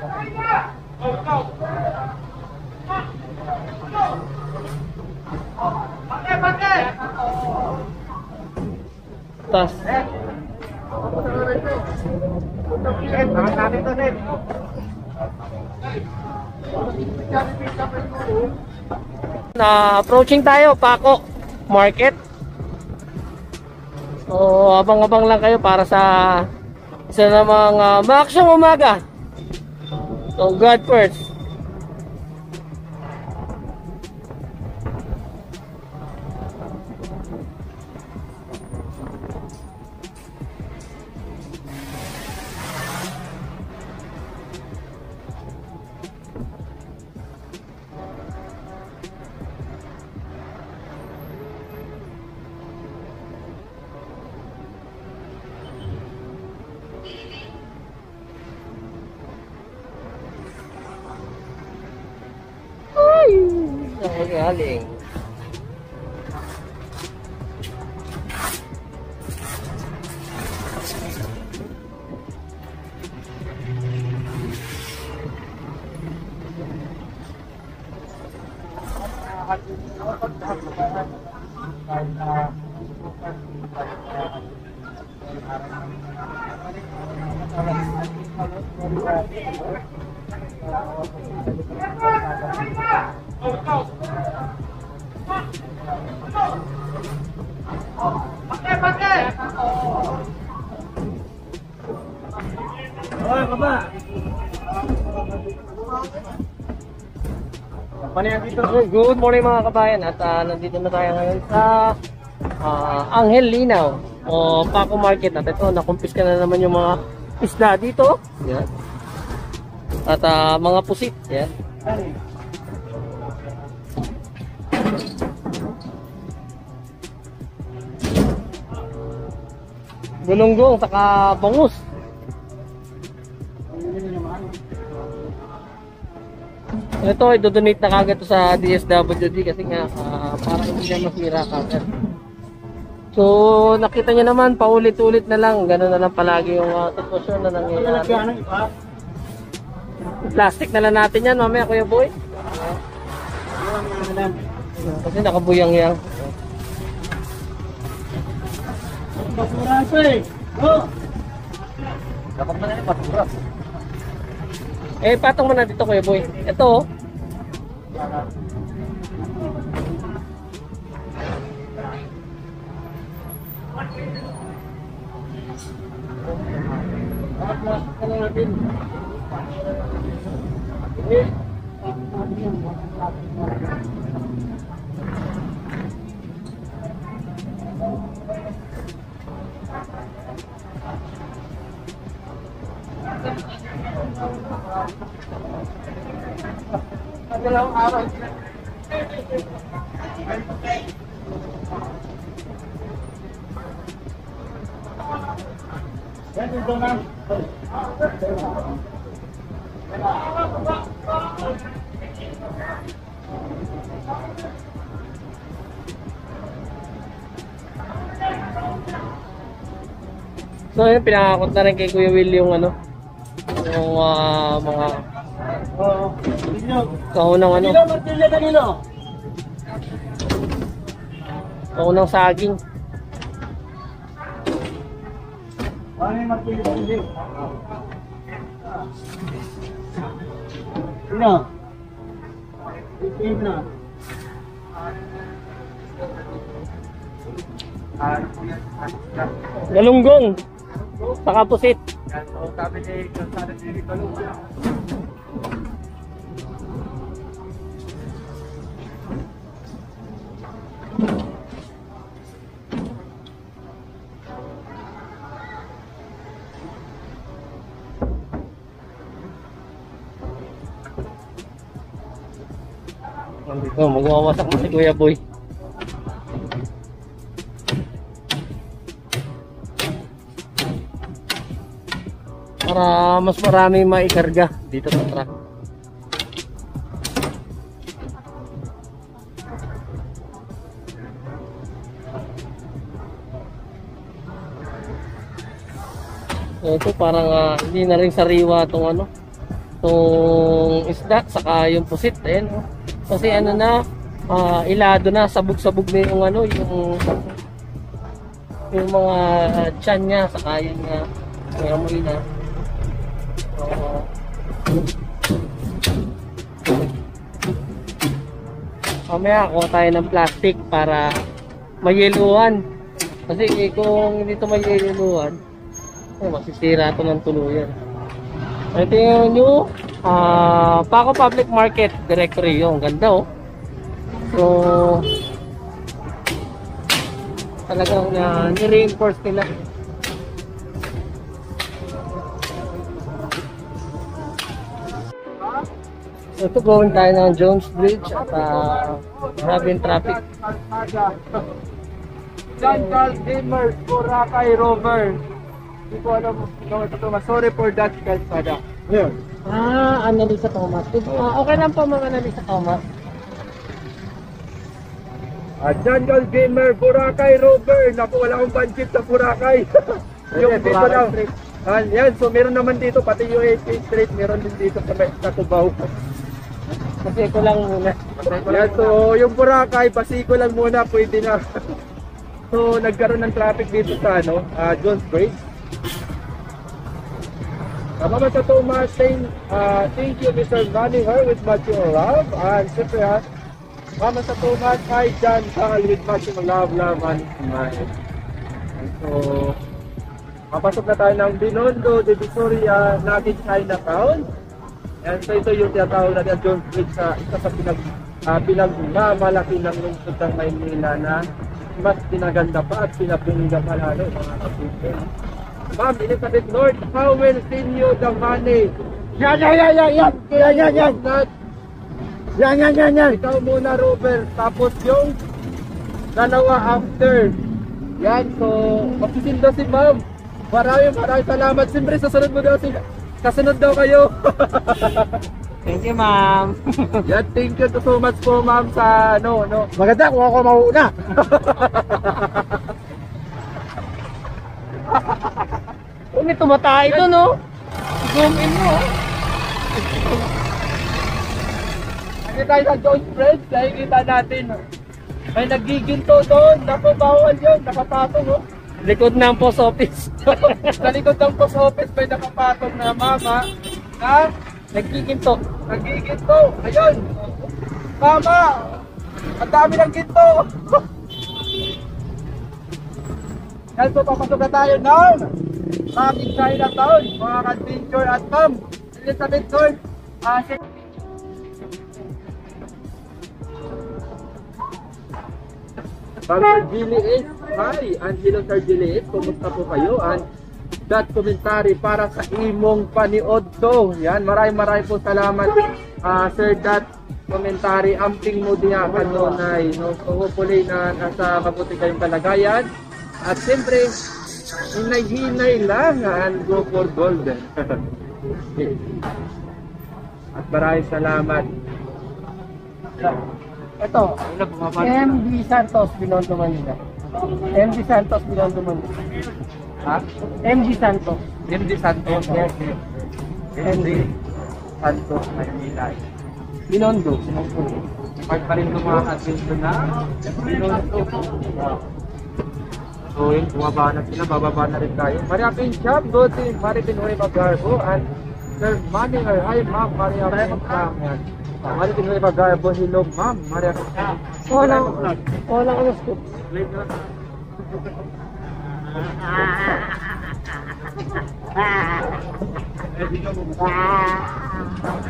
Tas. Na approaching tayo, Paco Market. So, abang-abang lang kayo para sa isa namang maaksyong umaga. So, God first. Ay, galing. Good morning mga kabayan, at nandito na tayo ngayon sa Angel Linaw o Paco Market. At ito, nakumpiska na naman yung mga isda dito. Yan. At mga pusit. Yan. Gulunggong saka bangus. Ito, i-donate na kagad to sa DSWD kasi nga parang hindi na masira kagad. So, nakita nyo naman, paulit-ulit na lang. Ganun na lang palagi yung sitwasyon na nangyayari. Plastic na lang natin yan mamaya, Kuya Boy. Kasi nakabuyang yan. Basura ito eh. Oh. Dapat na yan, basura. Eh, patong mo na dito, Kuya Boy. Ito, oh. Dalawang araw. Yan ito na. So yun, pinakakot na rin kay Kuya Will yung ano, yung mga kahunang ano, kahunang saging. Ano yung martilyo? Ano? Ito na. Galunggong saka pusit. Sabi ni Galunggong. Oh, magwawasak mo si Kuya Boy. Para mas maraming maikarga dito sa truck. So, ito parang hindi na rin sariwa itong ano, itong isda, saka yung pusit. Ayan, oh. Kasi ano na, ilado na, sabog-sabog na yung ano, yung mga tiyan niya, saka yung may amoy na. Mamaya kuha tayo ng plastic para mayeluhan. Kasi kung hindi ito mayeluhan, masisira ito ng tuluyan. Ito yung new Paco Public Market Directory. Yung ganda, oh. So talagang ni-reinforce nila. So ito, going tayo ng Jones Bridge at maraming traffic. John Carl Gamers, Boracay Rover. Hindi ko alam kung ito. Sorry for that, Calzada. Yeah. Annalisa Thomas. Okay lang po mga Annalisa Thomas. John Carl Gamer, Boracay Rover. Naku, wala akong budget sa Boracay. Yung dito lang. Yan, so meron naman dito, pati UAP Street, meron din dito sa Cubao. Kasi ko lang muna. Yan, so yung Boracay, Basico lang muna, pwede na. So nagkaroon ng traffic dito sa Jones Bridge. Mama sa Thomas, thank you Mr. Running Her with much love. And siyempre Mama sa Thomas, hi John Carl with much love and smile. So mapasok na tayo ng Binondo, Divisoria, natin Chinatown. And so ito yung tinatawag natin ang Jones Bridge sa isa sa pinagmamalaki ng lungsod ng Maynila na mas pinaganda pa at pinapinida pa lalo mga kapitid. Ma'am Elizabeth Lord, how will send you the money? Yan! Ikaw muna, Robert, tapos yung dalawa after. Yan, so magsisinda si ma'am. Maraming salamat. Siyempre susunod mo daw sila. Kasunod daw kayo. Thank you, ma'am. Yan, thank you so much po, ma'am, sa Maganda kung ako mauuna. May tumatay ito, no? Zoom in mo. Hindi tayo sa Jones Bridge, nakikita natin. May nagiginto doon. Naku, bawal yun. Nakapatong, oh. Likod ng post office. Sa likod ng post office may nakapatong na mama na Nagkikinto. nagiginto. Ayun. Mama! Ang dami ng ginto. Yan po, papasok na tayo ng Maraming Chinatown, mga adventure at ma'am Elizabeth Lord. Sir Gillies, hi! And hello Sir Gillies, kumusta po kayo? And that commentary para sa imong paniod to. Yan, maraming po salamat Sir that commentary. Amping mo diya kanunay. No? So hopefully na nasa mabuti kayong kalagayan. At siyempre, hinay-hinay lang and go for gold. At maraming salamat. Ito, MD Santos, Binondo, Manila. MD Santos, Binondo, Manila. Ha? MD Santos. MD Santos. Yes. MD Santos, Manila. Binondo. Part pa rin ng mga adventure na Binondo. So yun, bumaba na sila, bababa na rin tayo. Maria Pinchap, good team, Maria Pinoy Magarbo, and Sir Maninger, hi ma'am, Maria Pinchap. Maria Pinoy Magarbo, hello ma'am, Maria Pinchap. Walang ano scoop.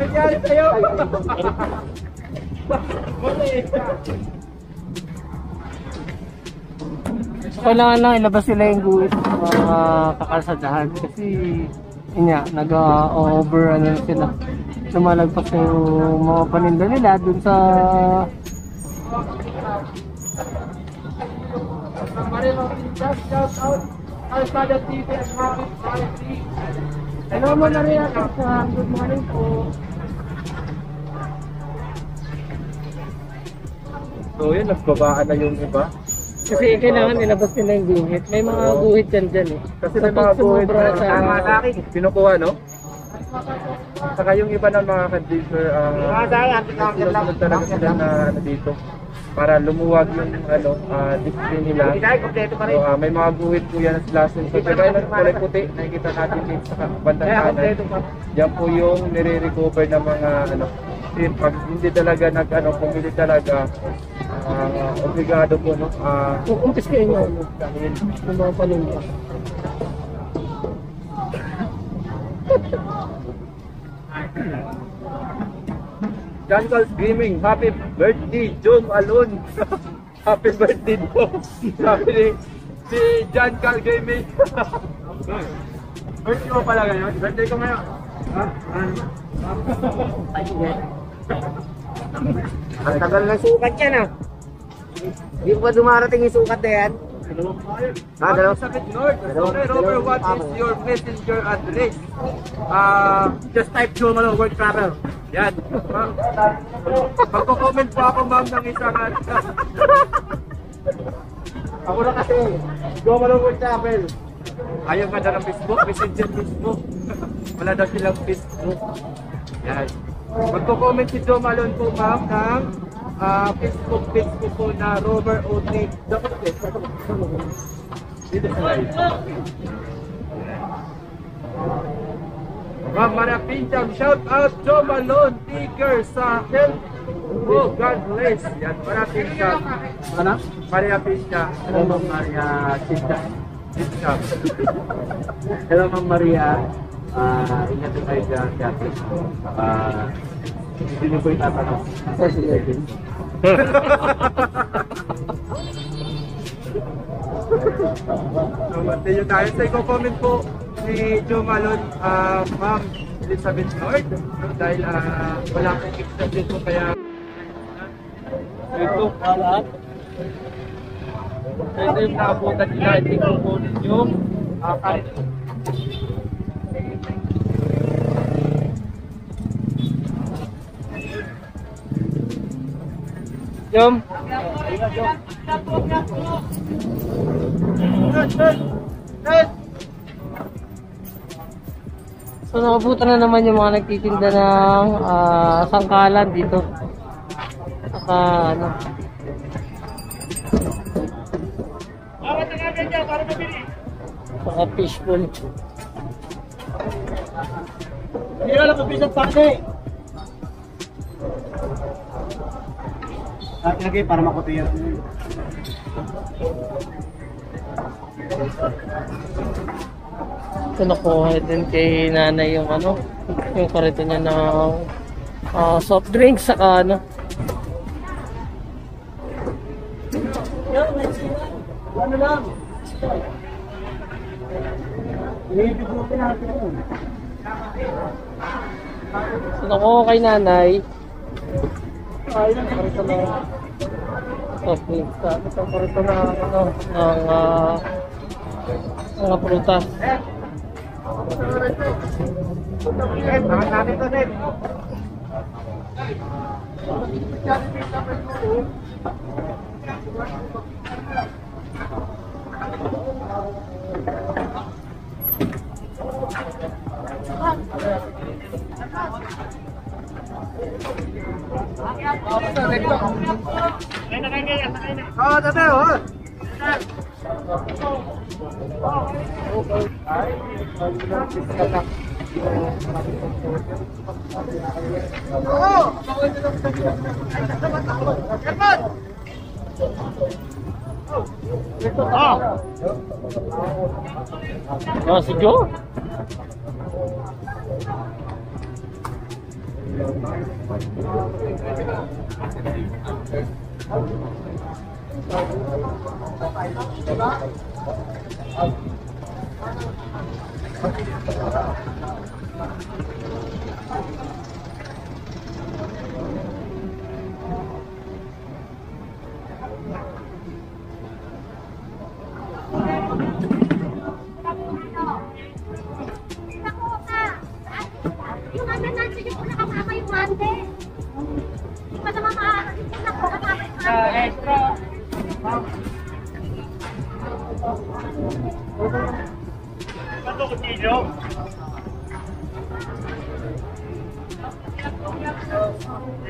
Nangyari sa'yo? Kailangan lang ilabas sila yung guhit sa mga kakalsadahan kasi yun nga, nag-over ano sila, lumalagpas yung mga paninda nila dun sa Maria Pinchap, shout out Alcada TV and Happy Friday. hello mo na rin sa good morning po. So yun, nagbabaan na yung iba. Kasi kailangan ilabas nila yung guhit. May mga guhit dyan eh. Kasi may mga guhit na sa kinukuha, no? saka yung iba ng mga conditioner, sunod talaga sila na ano dito para lumuwag yung display nila. So, may mga guhit po yan na sila. So, kaya ng kulay puti, nakikita natin dito sa bandang kanan. Yan po yung nire-recover ng mga kasi pag hindi talaga pumili talaga, obligado po, Kukumpis kayo nyo. Yung mga panunga. John Cal Gaming, happy birthday, John Alon. Happy birthday po. Sabi ni si John Cal Gaming. Birthday mo pala ngayon? Birthday ko ngayon. Ang tagal ng sukat yan ah. Hindi pa dumarating yung sukat na yan. Dalawa. Okay, Robert, what is your messenger address? Just type Joe Malone, word travel. Yan. Magko-comment po ako, ma'am, ng isang Ako na kasi. Joe Malone word travel. ayaw nga daw ng Facebook, messenger Facebook. Wala daw silang Facebook. Yan. Magko-comment si Joe Malone po, ma'am, ng Facebook page po na Robert O3. Dito sa live. Ma'am Maria Pincham, shout out Joe Malone, Tigger sa health. Oh, God bless. Yan, Maria Pincham. Ano? Maria Pincham. Hello, Ma'am Maria Pincham. Pincham. Hello, Ma'am Maria. Ingat po kayo dyan, Jackie. Hindi niyo po itatanong. So, continue tayo. So, i-comment po si Joe Malone, Ma'am Elizabeth Lord. Dahil wala akong extra po kaya ito para ito yung nakabutan nila. Hindi ko kunin yung kahit Jom. So nakabutan na naman yung mga nagtitinda ng sangkalan dito. Saka saka fishbowl. Hindi wala pa pisang pake. Lagi para makuti yan. Ito nakuha din kay nanay yung yung karito niya ng soft drinks saka Ano lang? So nakuha kay nanay. Karito na soft drinks. Ito karito na ng mga prutas. Si Joe.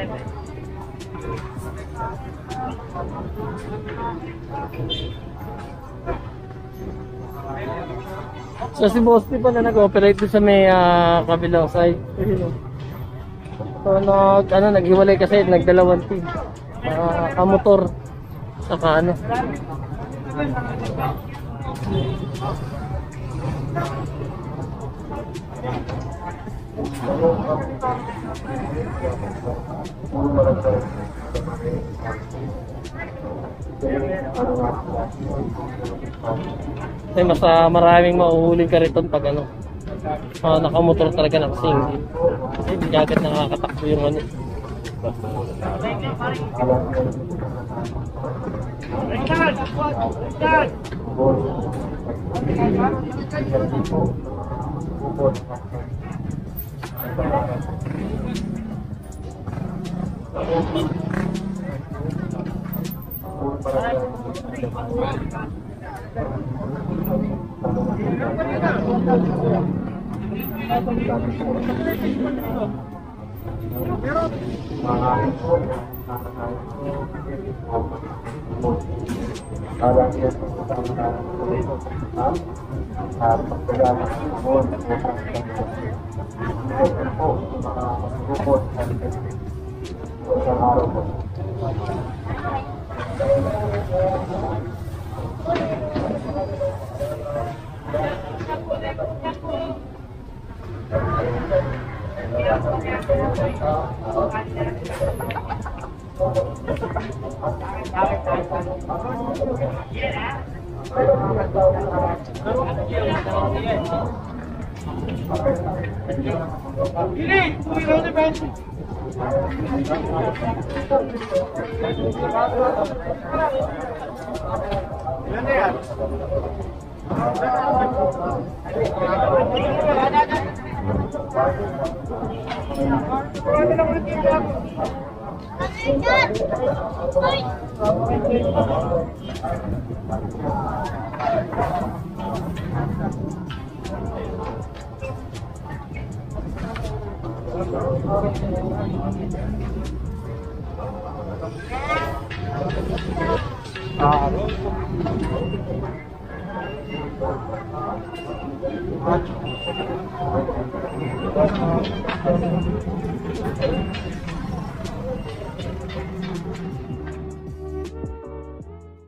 So si Boss T pa na nag-operate doon sa may kabilang side. So naghiwalay kasi, nagdalawang team. Kamotor. Saka ano. Kasi mas maraming mahuhuling kariton pag ano, nakamotor talaga na, kasi hindi agad nakakatakbo yung ano.